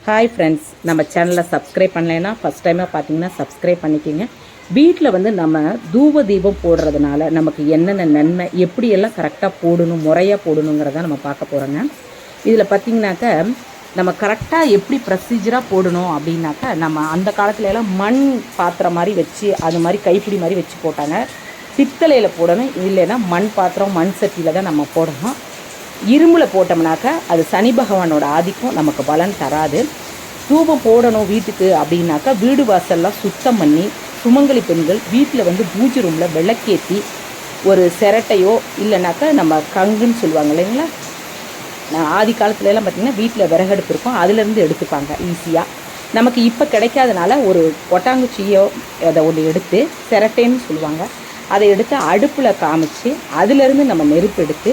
Hi friends, நம்ம சேனலில் subscribe பண்ணலைன்னா ஃபஸ்ட் டைமாக பார்த்தீங்கன்னா சப்ஸ்கிரைப் பண்ணிக்கிங்க. வீட்டில் வந்து நம்ம தூப தீபம் போடுறதுனால நமக்கு என்னென்ன நன்மை, எப்படியெல்லாம் கரெக்டாக போடணும், முறையாக போடணுங்கிறத நம்ம பார்க்க போகிறோங்க. இதில் பார்த்திங்கனாக்கா நம்ம கரெக்டாக எப்படி ப்ரொசீஜராக போடணும் அப்படின்னாக்கா, நம்ம அந்த காலத்துலலாம் மண் பாத்திரம் மாதிரி வச்சு அது மாதிரி கைப்பிடி மாதிரி வச்சு போட்டாங்க. பித்தளையில் போடணும், இல்லைன்னா மண் பாத்திரம் மண் சட்டியில் தான் நம்ம போடணும். இரும்பில் போட்டோம்னாக்கா அது சனி பகவானோட ஆதிக்கம் நமக்கு பலன் தராது. தூபம் போடணும் வீட்டுக்கு அப்படின்னாக்கா வீடு வாசல்லாம் சுத்தம் பண்ணி சுமங்கலி பெண்கள் வீட்டில் வந்து பூஜை ரூமில் விளக்கேற்றி ஒரு சிரட்டையோ இல்லைனாக்கா நம்ம கங்குன்னு சொல்லுவாங்க இல்லைங்களா, ஆதி காலத்துலலாம் பார்த்திங்கன்னா வீட்டில் விறகடுப்பு இருக்கும், அதுலேருந்து எடுத்துப்பாங்க ஈஸியாக. நமக்கு இப்போ கிடைக்காதனால ஒரு கொட்டாங்குச்சியோ அதை ஒன்று எடுத்து சிரட்டைன்னு சொல்லுவாங்க, அதை எடுத்து அடுப்பில் காமிச்சு அதிலேருந்து நம்ம நெருப்பு எடுத்து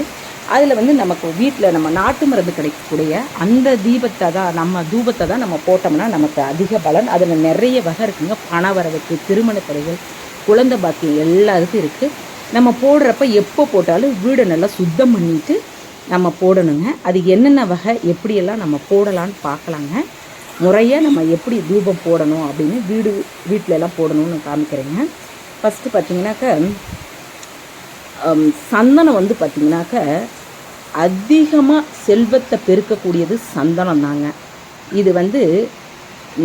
அதில் வந்து நமக்கு வீட்டில் நம்ம நாட்டு மருந்து கிடைக்கக்கூடிய அந்த தீபத்தை தான் நம்ம தூபத்தை தான் நம்ம போட்டோம்னா நமக்கு அதிக பலன். அதில் நிறைய வகை இருக்குங்க. பண வரவுக்கு, திருமண தடைகள், குழந்தை பாக்கியம் எல்லாருக்கும் இருக்குது. நம்ம போடுறப்ப எப்போ போட்டாலும் வீடை நல்லா சுத்தம் பண்ணிவிட்டு நம்ம போடணுங்க. அது என்னென்ன வகை எப்படியெல்லாம் நம்ம போடலான்னு பார்க்கலாங்க. முறையாக நம்ம எப்படி தூபம் போடணும் அப்படின்னு வீட்டிலலாம் போடணும்னு காமிக்கிறேங்க. ஃபஸ்ட்டு பார்த்திங்கனாக்கா சந்தனம் வந்து பார்த்திங்கனாக்கா அதிகமாக செல்வத்தை பெருக்கக்கூடியது சந்தனம் தாங்க. இது வந்து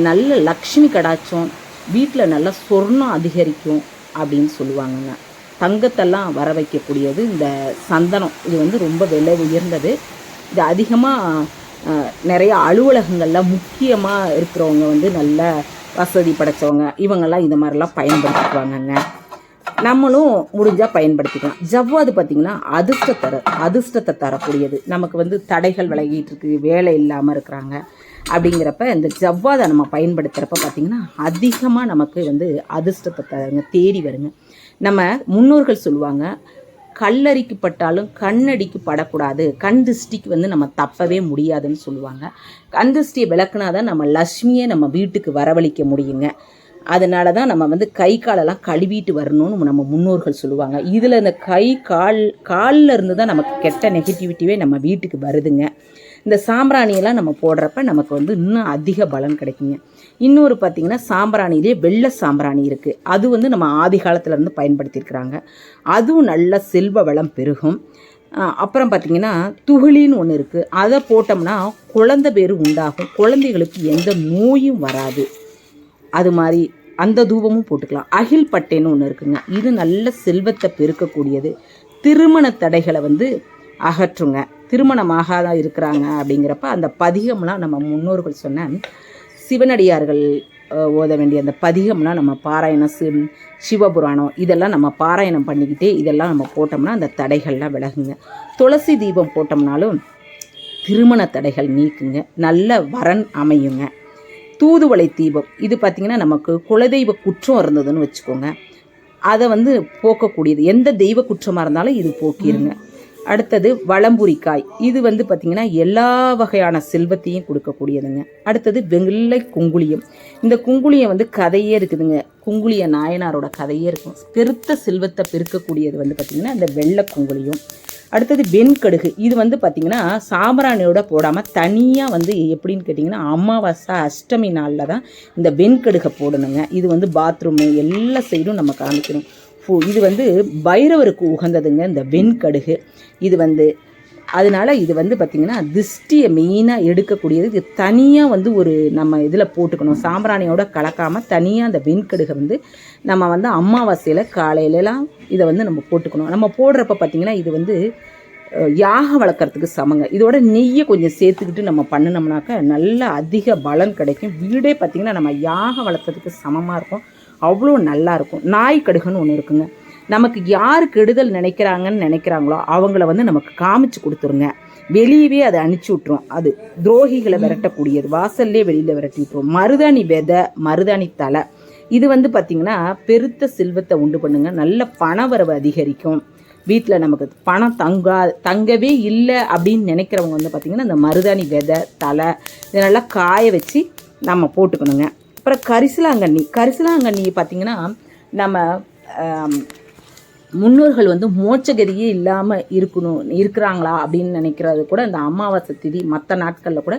நல்ல லக்ஷ்மி கடாட்சம், வீட்டில் நல்ல சொர்ணம் அதிகரிக்கும் அப்படின்னு சொல்லுவாங்கங்க. தங்கத்தெல்லாம் வர வைக்கக்கூடியது இந்த சந்தனம். இது வந்து ரொம்ப விலை உயர்ந்தது. இது அதிகமாக நிறைய அலுவலகங்களில் முக்கியமாக இருக்கிறவங்க வந்து நல்ல வசதி படைத்தவங்க இவங்கெல்லாம் இந்த மாதிரிலாம் பயன்படுத்திக்குவாங்கங்க. நம்மளும் முடிஞ்சால் பயன்படுத்திக்கலாம். ஜவ்வாது பார்த்திங்கன்னா அதிர்ஷ்டத்தை தரக்கூடியது. நமக்கு வந்து தடைகள் விலகிட்டு இருக்குது, வேலை இல்லாமல் இருக்கிறாங்க அப்படிங்கிறப்ப இந்த ஜவ்வாதை நம்ம பயன்படுத்துகிறப்ப பார்த்திங்கன்னா அதிகமாக நமக்கு வந்து அதிர்ஷ்டத்தை தருங்க, தேடி வருங்க. நம்ம முன்னோர்கள் சொல்லுவாங்க, கல்லறிக்கு பட்டாலும் கண்ணடிக்கு படக்கூடாது, கண் திருஷ்டிக்கு வந்து நம்ம தப்பவே முடியாதுன்னு சொல்லுவாங்க. கண் திருஷ்டியை விளக்குனாதான் நம்ம லக்ஷ்மியை நம்ம வீட்டுக்கு வரவழைக்க முடியுங்க. அதனால தான் நம்ம வந்து கை காலெல்லாம் கழுவிட்டு வரணும்னு நம்ம முன்னோர்கள் சொல்லுவாங்க. இதில் இந்த கை காலில் இருந்து தான் நமக்கு கெட்ட நெகட்டிவிட்டியே நம்ம வீட்டுக்கு வருதுங்க. இந்த சாம்பிராணியெல்லாம் நம்ம போடுறப்ப நமக்கு வந்து இன்னும் அதிக பலன் கிடைக்குங்க. இன்னொரு பார்த்திங்கன்னா சாம்பிராணியிலே வெள்ளை சாம்பிராணி இருக்குது. அது வந்து நம்ம ஆதி காலத்துலேருந்து பயன்படுத்தியிருக்கிறாங்க. அதுவும் நல்ல செல்வ வளம் பெருகும். அப்புறம் பார்த்திங்கன்னா துகிலின்னு ஒன்று இருக்குது. அதை போட்டோம்னா குழந்தை பேர் உண்டாகும், குழந்தைகளுக்கு எந்த நோயும் வராது. அது மாதிரி அந்த தூபமும் போட்டுக்கலாம். அகில் பட்டைன்னு ஒன்று இருக்குங்க. இது நல்ல செல்வத்தை பெருக்கக்கூடியது. திருமண தடைகளை வந்து அகற்றுங்க. திருமணமாகாத இருக்கிறாங்க அப்படிங்கிறப்ப அந்த பதிகம்லாம் நம்ம முன்னோர்கள் சொன்ன சிவனடியார்கள் ஓத வேண்டிய அந்த பதிகம்லாம் நம்ம பாராயணம், சிவபுராணம் இதெல்லாம் நம்ம பாராயணம் பண்ணிக்கிட்டே இதெல்லாம் நம்ம போட்டோம்னா அந்த தடைகள்லாம் விலகுங்க. துளசி தீபம் போட்டோம்னாலும் திருமண தடைகள் நீக்குங்க, நல்ல வரன் அமையுங்க. தூதுவளை தீபம் இது பார்த்திங்கன்னா நமக்கு குலதெய்வ குற்றம் இருந்ததுன்னு வச்சுக்கோங்க, அதை வந்து போக்கக்கூடியது. எந்த தெய்வ குற்றமாக இருந்தாலும் இது போக்கிடுங்க. அடுத்தது வளம்புரிக்காய். இது வந்து பார்த்திங்கன்னா எல்லா வகையான செல்வத்தையும் கொடுக்கக்கூடியதுங்க. அடுத்தது வெள்ளை குங்குளியம். இந்த குங்குளியம் வந்து கதையே இருக்குதுங்க. குங்குளிய நாயனாரோட கதையே இருக்கும். பெருத்த செல்வத்தை பெருக்கக்கூடியது வந்து பார்த்திங்கன்னா இந்த வெள்ளை குங்குளியம். அடுத்தது வெண்கடுகு. இது வந்து பார்த்திங்கன்னா சாம்பிராணியோட போடாமல் தனியாக வந்து எப்படின்னு கேட்டிங்கன்னா அமாவாசை அஷ்டமி நாளில் தான் இந்த வெண்கடுகை போடணுங்க. இது வந்து பாத்ரூமு எல்லா சைடும் நம்ம காமிக்கணும். இது வந்து பைரவருக்கு உகந்ததுங்க இந்த வெண்கடுகு. இது வந்து அதனால் இது வந்து பார்த்திங்கன்னா திருஷ்டியை மெயினாக எடுக்கக்கூடியது. இது தனியாக வந்து ஒரு நம்ம இதில் போட்டுக்கணும், சாம்பிராணியோட கலக்காமல் தனியாக அந்த வெண்கடுகை வந்து நம்ம வந்து அமாவாசையில் காலையிலலாம் இதை வந்து நம்ம போட்டுக்கணும். நம்ம போடுறப்ப பார்த்திங்கன்னா இது வந்து யாகம் வளர்க்குறதுக்கு சமங்க. இதோட நெய்யை கொஞ்சம் சேர்த்துக்கிட்டு நம்ம பண்ணினோம்னாக்கா நல்ல அதிக பலன் கிடைக்கும். வீடே பார்த்திங்கன்னா நம்ம யாகம் வளர்க்குறதுக்கு சமமாக இருக்கும், அவ்வளோ நல்லாயிருக்கும். நாய் கடுகுன்னு ஒன்று இருக்குங்க. நமக்கு யார் கெடுதல் நினைக்கிறாங்களோ அவங்கள வந்து நமக்கு காமிச்சு கொடுத்துருங்க. வெளியவே அதை அனுப்பிச்சி விட்ரும். அது துரோகிகளை விரட்டக்கூடியது, வாசல்லே வெளியில் விரட்டி விட்டுரும். மருதாணி விதை, மருதாணி தலை, இது வந்து பார்த்திங்கன்னா பெருத்த செல்வத்தை உண்டு பண்ணுங்க, நல்ல பண வரவு அதிகரிக்கும். வீட்டில் நமக்கு பணம் தங்கவே இல்லை அப்படின்னு நினைக்கிறவங்க வந்து பார்த்திங்கன்னா இந்த மருதாணி விதை தலை இதை நல்லா காய வச்சு நம்ம போட்டுக்கணுங்க. அப்புறம் கரிசலாங்கண்ணி பார்த்திங்கன்னா நம்ம முன்னோர்கள் வந்து மோட்சகதியே இல்லாமல் இருக்கிறாங்களா அப்படின்னு நினைக்கிறது கூட இந்த அமாவாசை திதி மற்ற நாட்களில் கூட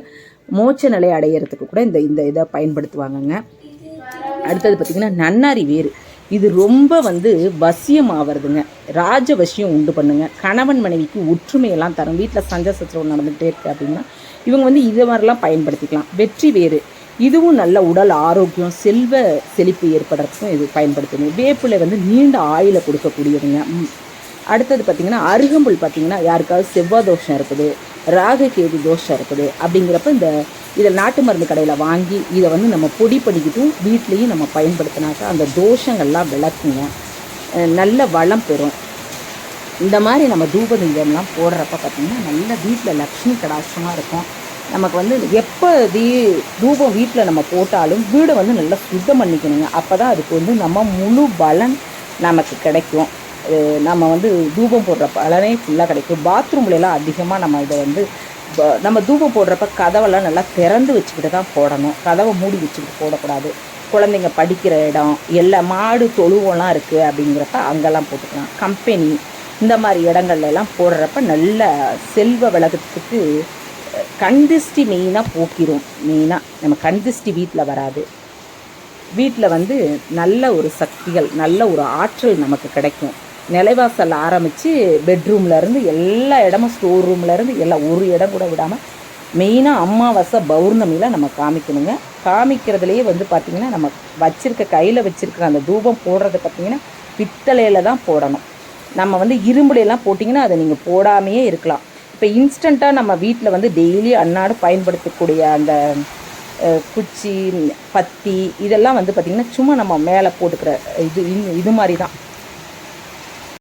மோட்ச நிலை அடையிறதுக்கு கூட இந்த இந்த இதை பயன்படுத்துவாங்கங்க. அடுத்தது பார்த்திங்கன்னா நன்னாரி வேறு. இது ரொம்ப வசியம் ஆவறதுங்க, ராஜ வசியம் உண்டு பண்ணுங்க. கணவன் மனைவிக்கு ஒற்றுமையெல்லாம் தரும். வீட்டில் சண்டை சச்சரவு நடந்துகிட்டே இருக்குது அப்படின்னா இவங்க இது மாதிரிலாம் பயன்படுத்திக்கலாம். வெற்றி வேறு, இதுவும் நல்ல உடல் ஆரோக்கியம், செல்வ செழிப்பு ஏற்படுறதுக்கும் இது பயன்படுத்தணும். வேப்பிலை நீண்ட ஆயுளை கொடுக்கக்கூடியதுங்க. அடுத்தது பார்த்திங்கன்னா அருகம்புல். பார்த்திங்கன்னா யாருக்காவது செவ்வாய் தோஷம் இருக்குது, ராககேது தோஷம் இருக்குது அப்படிங்கிறப்ப இதை நாட்டு மருந்து கடையில் வாங்கி இதை நம்ம பொடி பண்ணிக்கிட்டும் வீட்லேயும் நம்ம பயன்படுத்தினாக்கா அந்த தோஷங்கள்லாம் விளக்குங்க, நல்ல வளம் பெறும். இந்த மாதிரி நம்ம தூப தீபம்லாம் போடுறப்ப பார்த்திங்கன்னா நல்ல வீட்டில் லக்ஷ்மி கடாட்சமாக இருக்கும். நமக்கு எப்போ தூபம் வீட்டில் நம்ம போட்டாலும் வீடை நல்லா சுத்தம் பண்ணிக்கணுங்க. அப்போ தான் அதுக்கு நம்ம முழு பலன் நமக்கு கிடைக்கும். நம்ம தூபம் போடுற பலனே ஃபுல்லாக கிடைக்கும். பாத்ரூம்லாம் அதிகமாக நம்ம இதை நம்ம தூபம் போடுறப்ப கதவெல்லாம் நல்லா திறந்து வச்சுக்கிட்டு தான் போடணும், கதவை மூடி வச்சுக்கிட்டு போடக்கூடாது. குழந்தைங்க படிக்கிற இடம், எல்லா மாடு தொழுவெல்லாம் இருக்குது அப்படிங்கிறப்ப அங்கெல்லாம் போட்டுக்கலாம். கம்பெனி இந்த மாதிரி இடங்கள்லாம் போடுறப்ப நல்ல செல்வ விளக்கத்துக்கு கண்திஷ்டி மெயினாக போக்கிடும். மெயினாக நம்ம கண்திஷ்டி வீட்டில் வராது. வீட்டில் நல்ல ஒரு சக்திகள், நல்ல ஒரு ஆற்றல் நமக்கு கிடைக்கும். நிலைவாசல் ஆரம்பித்து பெட்ரூம்லேருந்து எல்லா இடமும், ஸ்டோர் ரூம்லேருந்து எல்லாம் ஒரு இடம் கூட விடாமல் மெயினாக அமாவாசை பௌர்ணமியில் நம்ம காமிக்கணுங்க. காமிக்கிறதுலேயே பார்த்திங்கன்னா நம்ம கையில் வச்சுருக்கிற அந்த தூபம் போடுறது பார்த்திங்கன்னா பித்தளையில் தான் போடணும். நம்ம இரும்புலையெல்லாம் போட்டிங்கன்னா அதை நீங்கள் போடாமையே இருக்கலாம். இப்போ இன்ஸ்டண்ட்டாக நம்ம வீட்டில் டெய்லி அன்னாடு பயன்படுத்தக்கூடிய அந்த குச்சி, பத்தி இதெல்லாம் பார்த்திங்கன்னா சும்மா நம்ம மேலே போட்டுக்கிற இது மாதிரி தான்.